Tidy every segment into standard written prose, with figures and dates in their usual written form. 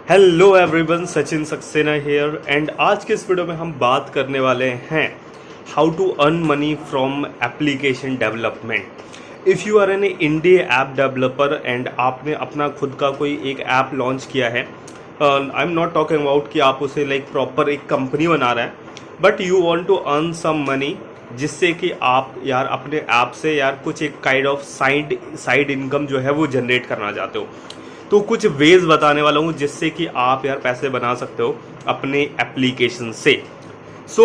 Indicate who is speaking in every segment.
Speaker 1: Hello everyone, Sachin Saxena here and आज के इस वीडियो में हम बात करने वाले हैं how to earn money from application development. If you are an indie app developer and आपने अपना खुद का कोई एक ऐप लॉन्च किया है, I am not talking about कि आप उसे लाइक प्रॉपर एक कंपनी बना रहे हैं, but you want to earn some money जिससे कि आप यार अपने ऐप से यार कुछ एक काइंड ऑफ साइड इनकम जो है वो जनरेट करना चाहते हो। तो कुछ वेज बताने वाला हूँ जिससे कि आप यार पैसे बना सकते हो अपने एप्लीकेशन से।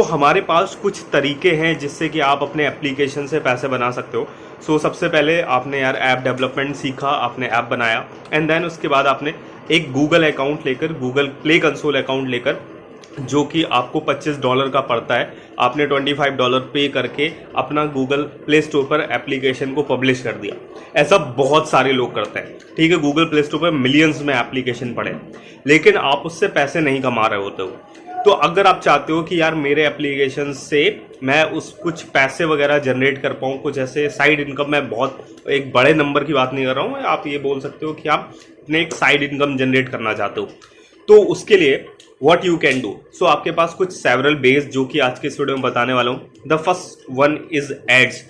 Speaker 1: हमारे पास कुछ तरीके हैं जिससे कि आप अपने एप्लीकेशन से पैसे बना सकते हो। सबसे पहले आपने यार ऐप डेवलपमेंट सीखा, आपने ऐप बनाया एंड देन उसके बाद आपने एक गूगल अकाउंट लेकर, गूगल प्ले कंसोल अकाउंट लेकर, जो कि आपको $25 का पड़ता है, आपने $25 पे करके अपना गूगल प्ले स्टोर पर एप्लीकेशन को पब्लिश कर दिया। ऐसा बहुत सारे लोग करते हैं, ठीक है। गूगल प्ले स्टोर पर मिलियंस में एप्लीकेशन पड़े, लेकिन आप उससे पैसे नहीं कमा रहे होते हो। तो अगर आप चाहते हो कि यार मेरे एप्लीकेशन से मैं उस कुछ पैसे वगैरह जनरेट कर पाऊँ, कुछ ऐसे साइड इनकम, मैं बहुत एक बड़े नंबर की बात नहीं कर रहा हूँ, आप ये बोल सकते हो कि आप अपने एक साइड इनकम जनरेट करना चाहते हो, तो उसके लिए वॉट यू कैन डू। आपके पास कुछ सेवरल बेस जो कि आज के इस वीडियो में बताने वाला हूँ। The first one is ads.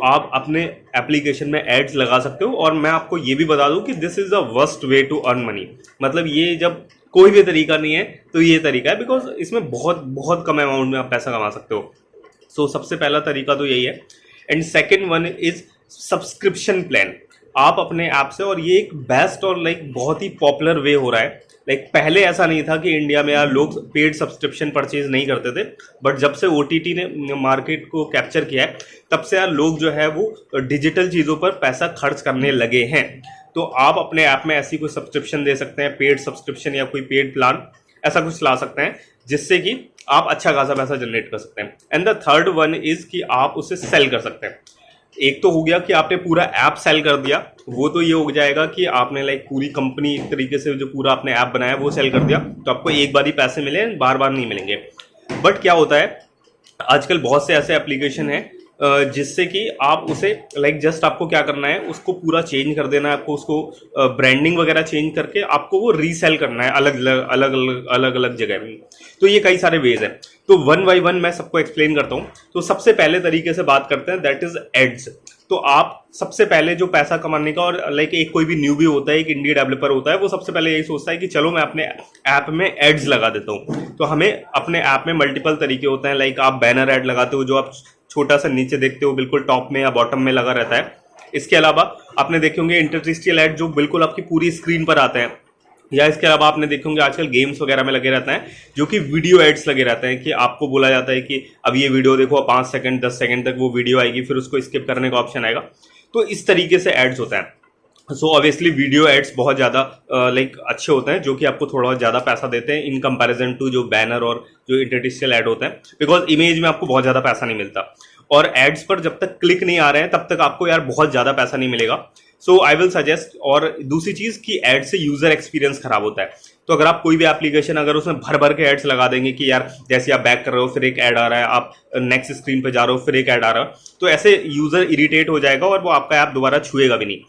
Speaker 1: आप अपने एप्लीकेशन में एड्स लगा सकते हो, और मैं आपको ये भी बता दूं कि this is the worst way to earn money. मतलब ये जब कोई भी तरीका नहीं है तो ये तरीका है, बिकॉज इसमें बहुत बहुत कम अमाउंट में आप पैसा कमा सकते हो। सबसे पहला तरीका तो यही है। And second one is subscription plan. आप अपने ऐप से, और ये एक बेस्ट और लाइक बहुत ही पॉपुलर वे हो रहा है। लाइक पहले ऐसा नहीं था कि इंडिया में यार लोग पेड सब्सक्रिप्शन परचेज नहीं करते थे, बट जब से OTT ने मार्केट को कैप्चर किया है तब से यार लोग जो है वो डिजिटल चीज़ों पर पैसा खर्च करने लगे हैं। तो आप अपने ऐप में ऐसी कोई सब्सक्रिप्शन दे सकते हैं, पेड सब्सक्रिप्शन या कोई पेड प्लान, ऐसा कुछ ला सकते हैं जिससे कि आप अच्छा खासा पैसा जनरेट कर सकते हैं। And the third one is कि आप उसे सेल कर सकते हैं। एक तो हो गया कि आपने पूरा ऐप सेल कर दिया, वो तो ये हो जाएगा कि आपने लाइक पूरी कंपनी एक तरीके से जो पूरा आपने ऐप बनाया वो सेल कर दिया, तो आपको एक बार ही पैसे मिले, बार बार नहीं मिलेंगे। बट क्या होता है, आजकल बहुत से ऐसे एप्लीकेशन हैं जिससे कि आप उसे लाइक जस्ट आपको क्या करना है, उसको पूरा चेंज कर देना है, आपको उसको ब्रांडिंग वगैरह चेंज करके आपको वो रीसेल करना है अलग अलग जगह में। तो ये कई सारे वेज हैं, तो वन बाई वन मैं सबको एक्सप्लेन करता हूँ। तो सबसे पहले तरीके से बात करते हैं, दैट इज एड्स। तो आप सबसे पहले जो पैसा कमाने का, और लाइक एक कोई भी न्यूबी होता है, एक इंडी डेवलपर होता है, वो सबसे पहले यही सोचता है कि चलो मैं अपने ऐप में एड्स लगा देता हूँ। तो हमें अपने ऐप में मल्टीपल तरीके होते हैं। लाइक आप बैनर ऐड लगाते हो, जो आप छोटा सा नीचे देखते हो, बिल्कुल टॉप में या बॉटम में लगा रहता है। इसके अलावा आपने देखे होंगे इंटरटेक्सुअल ऐड जो बिल्कुल आपकी पूरी स्क्रीन पर आते हैं, या इसके अलावा आपने देखे होंगे आजकल गेम्स वगैरह में लगे रहते हैं जो कि वीडियो एड्स लगे रहते हैं, कि आपको बोला जाता है कि अब ये वीडियो देखो, 5 सेकंड 10 सेकंड तक वो वीडियो आएगी, फिर उसको स्किप करने का ऑप्शन आएगा। तो इस तरीके से एड्स होता है। ऑब्वियसली वीडियो एड्स बहुत ज़्यादा लाइक अच्छे होते हैं, जो कि आपको थोड़ा ज़्यादा पैसा देते हैं इन कंपैरिजन टू जो बैनर और जो इंटरटेक्सुअल ऐड होते हैं, बिकॉज इमेज में आपको बहुत ज़्यादा पैसा नहीं मिलता, और एड्स पर जब तक क्लिक नहीं आ रहे हैं तब तक आपको यार बहुत ज़्यादा पैसा नहीं मिलेगा। I will suggest. और दूसरी चीज़ कि एड से यूज़र एक्सपीरियंस खराब होता है। तो अगर आप कोई भी एप्लीकेशन, अगर उसमें भर भर के एड्स लगा देंगे कि यार जैसे आप बैक कर रहे हो फिर एक ऐड आ रहा है, आप नेक्स्ट स्क्रीन पे जा रहे हो फिर एक ऐड आ रहा है, तो ऐसे यूज़र इरिटेट हो जाएगा और वो आपका ऐप दोबारा छुएगा भी नहीं।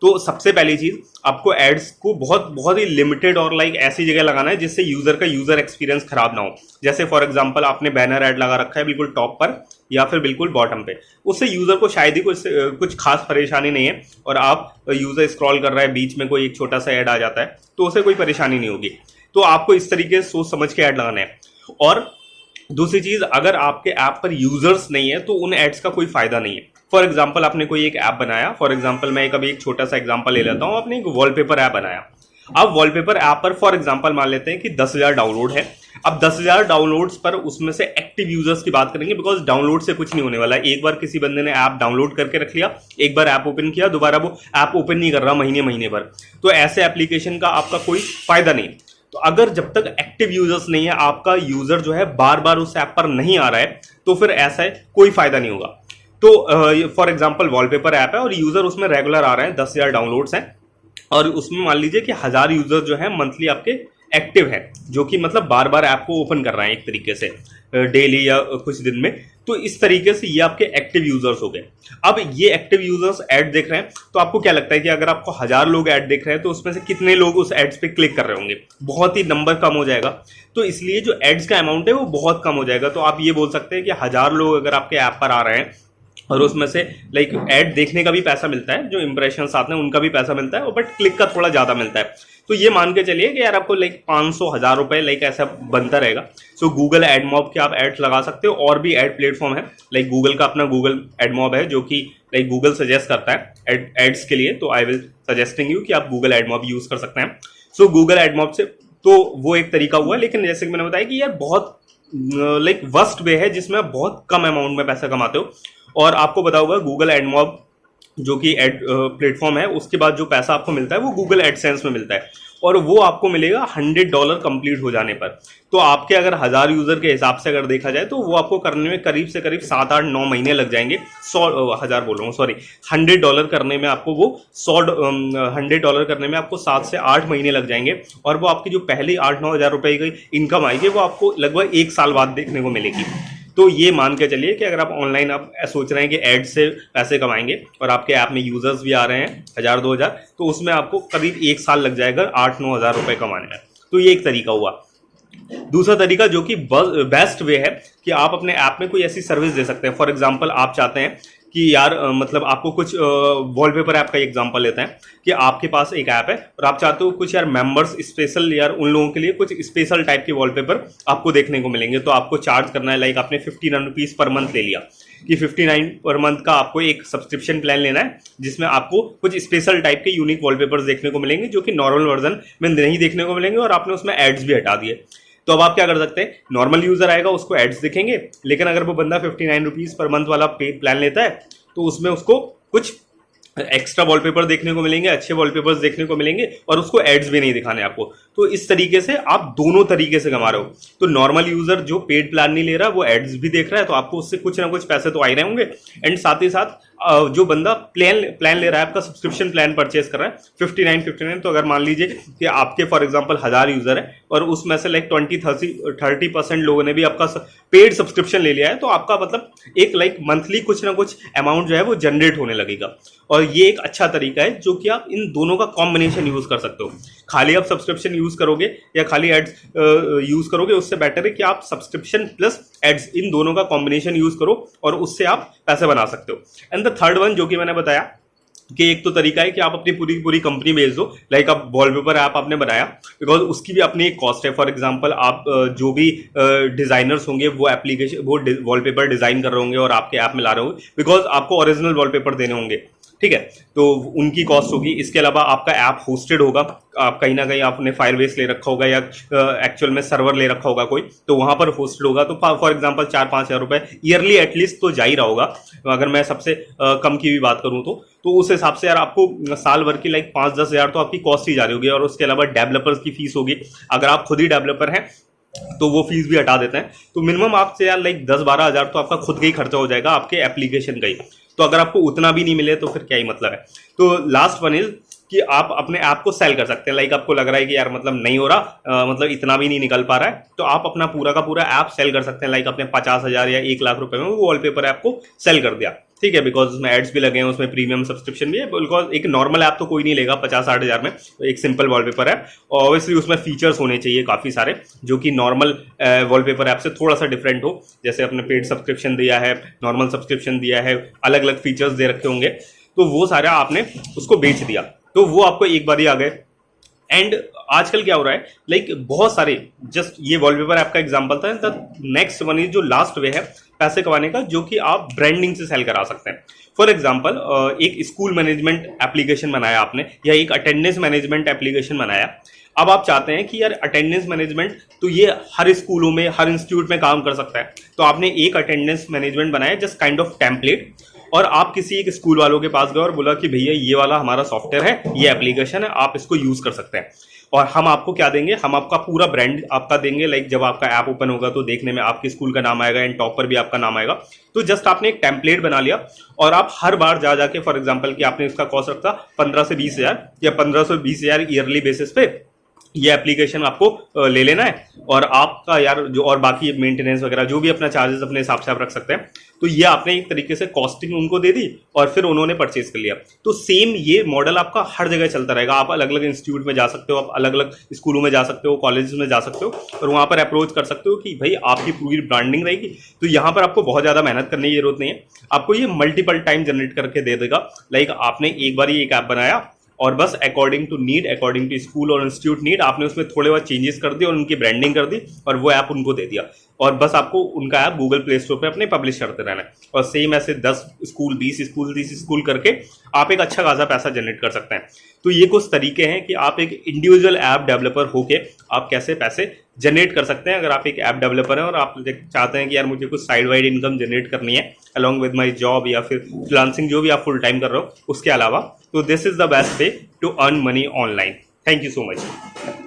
Speaker 1: तो सबसे पहली चीज़, आपको एड्स को बहुत बहुत ही लिमिटेड और लाइक ऐसी जगह लगाना है जिससे यूज़र एक्सपीरियंस खराब ना हो। जैसे फॉर एग्जांपल आपने बैनर ऐड लगा रखा है बिल्कुल टॉप पर या फिर बिल्कुल बॉटम पे, उससे यूज़र को शायद ही कुछ खास परेशानी नहीं है, और आप यूज़र स्क्रॉल कर रहा है, बीच में कोई एक छोटा सा ऐड आ जाता है तो उसे कोई परेशानी नहीं होगी। तो आपको इस तरीके से सोच समझ के ऐड लगाना है। और दूसरी चीज़, अगर आपके ऐप पर यूज़र्स नहीं है तो उन एड्स का कोई फ़ायदा नहीं है। फॉर एग्जाम्पल आपने कोई एक ऐप बनाया, फॉर एग्जाम्पल मैं कभी एक छोटा सा एग्जाम्पल ले लेता हूँ, आपने एक वॉलपेपर ऐप बनाया। अब वॉलपेपर ऐप पर फॉर एग्जाम्पल मान लेते हैं कि 10,000 डाउनलोड है। अब 10,000 डाउनलोड्स पर उसमें से एक्टिव यूजर्स की बात करेंगे, बिकॉज डाउनलोड से कुछ नहीं होने वाला। एक बार किसी बंदे ने ऐप डाउनलोड करके रख लिया, एक बार ऐप ओपन किया, दोबारा वो ऐप ओपन नहीं कर रहा महीने भर, तो ऐसे एप्लीकेशन का आपका कोई फायदा नहीं। तो अगर जब तक एक्टिव यूजर्स नहीं है, आपका यूजर जो है बार बार उस ऐप पर नहीं आ रहा है, तो फिर ऐसा है कोई फायदा नहीं होगा। तो फॉर एग्जाम्पल वॉलपेपर ऐप है और यूजर उसमें रेगुलर आ रहे हैं, 10,000 डाउनलोड्स हैं, और उसमें मान लीजिए कि 1,000 यूजर जो है मंथली आपके एक्टिव है, जो कि मतलब बार बार ऐप को ओपन कर रहे हैं एक तरीके से डेली या कुछ दिन में, तो इस तरीके से ये आपके एक्टिव यूजर्स हो गए। अब ये एक्टिव यूजर्स ऐड देख रहे हैं, तो आपको क्या लगता है कि अगर आपको 1000 लोग ऐड देख रहे हैं तो उसमें से कितने लोग उस एड्स पे क्लिक कर रहे होंगे? बहुत ही नंबर कम हो जाएगा। तो इसलिए जो एड्स का अमाउंट है वो बहुत कम हो जाएगा। तो आप ये बोल सकते हैं कि 1000 लोग अगर आपके ऐप पर आ रहे हैं और उसमें से लाइक ऐड देखने का भी पैसा मिलता है, जो इंप्रेशन आते हैं उनका भी पैसा मिलता है, बट क्लिक का थोड़ा ज्यादा मिलता है, तो ये मान के चलिए कि यार आपको लाइक 500-1000 रुपए लाइक ऐसा बनता रहेगा। सो गूगल एडमॉब के आप एड्स लगा सकते हो, और भी एड प्लेटफॉर्म है, लाइक गूगल का अपना गूगल एडमॉब है, जो कि लाइक गूगल सजेस्ट करता है एड्स के लिए। तो आई विल सजेस्टिंग यू कि आप गूगल एडमॉब यूज कर सकते हैं। सो गूगल एडमॉब से तो वो एक तरीका हुआ, लेकिन जैसे कि मैंने बताया कि यार बहुत लाइक वर्स्ट वे है जिसमें आप बहुत कम अमाउंट में पैसा कमाते हो। और आपको पता होगा गूगल एडमॉब जो कि एड प्लेटफॉर्म है, उसके बाद जो पैसा आपको मिलता है वो गूगल एडसेंस में मिलता है, और वो आपको मिलेगा $100 कंप्लीट हो जाने पर। तो आपके अगर 1000 यूजर के हिसाब से अगर देखा जाए तो वो आपको करने में करीब से करीब 7-8-9 महीने लग जाएंगे। 100 बोल रहा हूँ, सॉरी, $100 करने में आपको वो $100 करने में आपको 7 से 8 महीने लग जाएंगे, और वो आपकी जो पहली 8-9 हज़ार रुपए की इनकम आएगी वो आपको लगभग 1 साल बाद देखने को मिलेगी। तो ये मान के चलिए कि अगर आप ऑनलाइन आप सोच रहे हैं कि एड से पैसे कमाएंगे और आपके ऐप में यूजर्स भी आ रहे हैं 1000-2000, तो उसमें आपको करीब 1 साल लग जाएगा 8-9 हज़ार रुपए कमाने में। तो ये एक तरीका हुआ। दूसरा तरीका जो कि बेस्ट वे है कि आप अपने ऐप में कोई ऐसी सर्विस दे सकते हैं। फॉर एग्जांपल आप चाहते हैं कि यार मतलब आपको कुछ वॉलपेपर ऐप का एग्जांपल लेते हैं कि आपके पास एक ऐप है और आप चाहते हो कुछ यार मेंबर्स स्पेशल, यार उन लोगों के लिए कुछ स्पेशल टाइप के वॉलपेपर आपको देखने को मिलेंगे, तो आपको चार्ज करना है। लाइक आपने 59 रुपीज़ पर मंथ ले लिया कि 59 पर मंथ का आपको एक सब्सक्रिप्शन प्लान लेना है, जिसमें आपको कुछ स्पेशल टाइप के यूनिक वॉलपेपर्स देखने को मिलेंगे जो कि नॉर्मल वर्जन में नहीं देखने को मिलेंगे, और आपने उसमें एड्स भी हटा दिए। तो अब आप क्या कर सकते हैं, नॉर्मल यूजर आएगा उसको एड्स दिखेंगे, लेकिन अगर वो बंदा 59 रुपीज़ पर मंथ वाला पे प्लान लेता है तो उसमें उसको कुछ एक्स्ट्रा वॉलपेपर देखने को मिलेंगे, अच्छे वॉलपेपर्स देखने को मिलेंगे, और उसको एड्स भी नहीं दिखाने आपको। तो इस तरीके से आप दोनों तरीके से कमा रहे हो। तो नॉर्मल यूजर जो पेड प्लान नहीं ले रहा वो एड्स भी देख रहा है, तो आपको उससे कुछ ना कुछ पैसे तो आ ही रहे होंगे। एंड साथ ही साथ जो बंदा प्लान ले रहा है, आपका सब्सक्रिप्शन प्लान परचेज कर रहा है 59, तो अगर मान लीजिए कि आपके फॉर एग्जांपल 1000 यूजर है और उसमें से लाइक 20-30% लोगों ने भी आपका पेड सब्सक्रिप्शन ले लिया है, तो आपका मतलब एक लाइक मंथली कुछ ना कुछ अमाउंट जो है वो जनरेट होने लगेगा। और ये एक अच्छा तरीका है जो कि आप इन दोनों का कॉम्बिनेशन यूज कर सकते हो। खाली आप सब्सक्रिप्शन यूज करोगे या खाली एड्स यूज करोगे, उससे बेटर है कि आप सब्सक्रिप्शन प्लस एड्स इन दोनों का कॉम्बिनेशन यूज करो और उससे आप पैसे बना सकते हो। एंड द थर्ड वन जो कि मैंने बताया कि एक तो तरीका है कि आप अपनी पूरी कंपनी बेच दो, लाइक आप वॉलपेपर ऐप आपने बनाया, बिकॉज उसकी भी अपनी एक कॉस्ट है। फॉर एग्जांपल आप जो भी डिजाइनर्स होंगे वो एप्लीकेशन वो वॉलपेपर डिजाइन कर रहे होंगे और आपके ऐप में ला रहे होंगे, बिकॉज आपको ओरिजिनल वॉलपेपर देने होंगे, ठीक है, तो उनकी कॉस्ट होगी। इसके अलावा आपका ऐप होस्टेड होगा, आप कहीं ना कहीं आपने फायरबेस ले रखा होगा या एक्चुअल में सर्वर ले रखा होगा कोई, तो वहां पर होस्टेड होगा। तो फॉर एग्जांपल 4-5 हज़ार रुपए ईयरली एटलीस्ट तो जा ही रहा होगा, अगर मैं सबसे कम की भी बात करूं तो उस हिसाब से यार आपको साल भर की लाइक 5-10 हज़ार तो आपकी कॉस्ट ही जा रही होगी। और उसके अलावा डेवलपर्स की फीस होगी, अगर आप खुद ही डेवलपर हैं तो वो फीस भी हटा देते हैं। तो मिनिमम आपसे यार लाइक 10-12 हज़ार तो आपका खुद का ही खर्चा हो जाएगा आपके एप्लीकेशन का ही। तो अगर आपको उतना भी नहीं मिले तो फिर क्या ही मतलब है। तो लास्ट वन इज कि आप अपने ऐप को सेल कर सकते हैं। लाइक आपको लग रहा है कि यार मतलब नहीं हो रहा, मतलब इतना भी नहीं निकल पा रहा है, तो आप अपना पूरा का पूरा ऐप सेल कर सकते हैं। लाइक अपने 50,000 या 1 लाख रुपए में वो वॉलपेपर ऐप को सेल कर दिया, ठीक है, बिकॉज उसमें एड्स भी लगे हैं, उसमें प्रीमियम सब्सक्रिप्शन भी है। बिकॉज एक नॉर्मल ऐप तो कोई नहीं लेगा 50-60 हज़ार में, एक सिंपल वॉलपेपर ऐप, और ऑब्वियसली उसमें फीचर्स होने चाहिए काफ़ी सारे जो कि नॉर्मल वॉलपेपर ऐप से थोड़ा सा डिफरेंट हो। जैसे अपने पेड सब्सक्रिप्शन दिया है, नॉर्मल सब्सक्रिप्शन दिया है, अलग अलग फीचर्स दे रखे होंगे, तो वो सारा आपने उसको बेच दिया, तो वो आपको एक बार ही आ गए। एंड आजकल क्या हो रहा है, लाइक बहुत सारे, जस्ट ये वॉलपेपर ऐप का एग्जांपल था। द नेक्स्ट वन इज जो लास्ट वे है पैसे कमाने का, जो कि आप ब्रांडिंग से सेल करा सकते हैं। फॉर एग्जांपल एक स्कूल मैनेजमेंट एप्लीकेशन बनाया आपने, या एक अटेंडेंस मैनेजमेंट एप्लीकेशन बनाया। अब आप चाहते हैं कि यार अटेंडेंस मैनेजमेंट तो ये हर स्कूलों में, हर इंस्टीट्यूट में काम कर सकता है, तो आपने एक अटेंडेंस मैनेजमेंट बनाया, जस्ट काइंड ऑफ टेम्पलेट, और आप किसी एक स्कूल वालों के पास गए और बोला कि भैया ये वाला हमारा सॉफ्टवेयर है, ये एप्लीकेशन है, आप इसको यूज कर सकते हैं, और हम आपको क्या देंगे, हम आपका पूरा ब्रांड आपका देंगे। लाइक जब आपका ऐप ओपन होगा तो देखने में आपके स्कूल का नाम आएगा एंड टॉप पर भी आपका नाम आएगा। तो जस्ट आपने एक टेम्पलेट बना लिया और आप हर बार जा जाके, फॉर एग्जांपल कि आपने इसका कॉस्ट रखा 15 से 20 हज़ार या 15 से 20 हज़ार ईयरली बेसिस पे, ये एप्लीकेशन आपको ले लेना है, और आपका यार जो और बाकी मेंटेनेंस वगैरह जो भी अपना चार्जेस अपने हिसाब से आप रख सकते हैं। तो ये आपने एक तरीके से कॉस्टिंग उनको दे दी और फिर उन्होंने परचेज कर लिया। तो सेम ये मॉडल आपका हर जगह चलता रहेगा। आप अलग अलग इंस्टीट्यूट में जा सकते हो, आप अलग अलग स्कूलों में जा सकते हो, कॉलेज में जा सकते हो, और वहाँ पर अप्रोच कर सकते हो कि भाई आपकी पूरी ब्रांडिंग रहेगी। तो यहाँ पर आपको बहुत ज़्यादा मेहनत करने की जरूरत नहीं है, आपको ये मल्टीपल टाइम जनरेट करके दे देगा। लाइक आपने एक बार ये एक ऐप बनाया और बस according to need, according to school और इंस्टीट्यूट नीड, आपने उसमें थोड़े बहुत चेंजेस कर दिए और उनकी ब्रांडिंग कर दी और वो ऐप उनको दे दिया, और बस आपको उनका ऐप गूगल प्ले स्टोर पे अपने पब्लिश करते रहना है। और सेम ऐसे 10 स्कूल, 20 स्कूल, 30 स्कूल करके आप एक अच्छा खासा पैसा जनरेट कर सकते हैं। तो ये कुछ तरीके हैं कि आप एक इंडिविजुअल ऐप डेवलपर होके आप कैसे पैसे जनरेट कर सकते हैं। अगर आप एक ऐप डेवलपर हैं और आप चाहते हैं कि यार मुझे कुछ साइड वाइड इनकम जनरेट करनी है अलॉन्ग विद माई जॉब या फिर फ्रीलांसिंग जो भी आप फुल टाइम कर रहे हो उसके अलावा, तो this is the best way to earn money online. Thank you so much.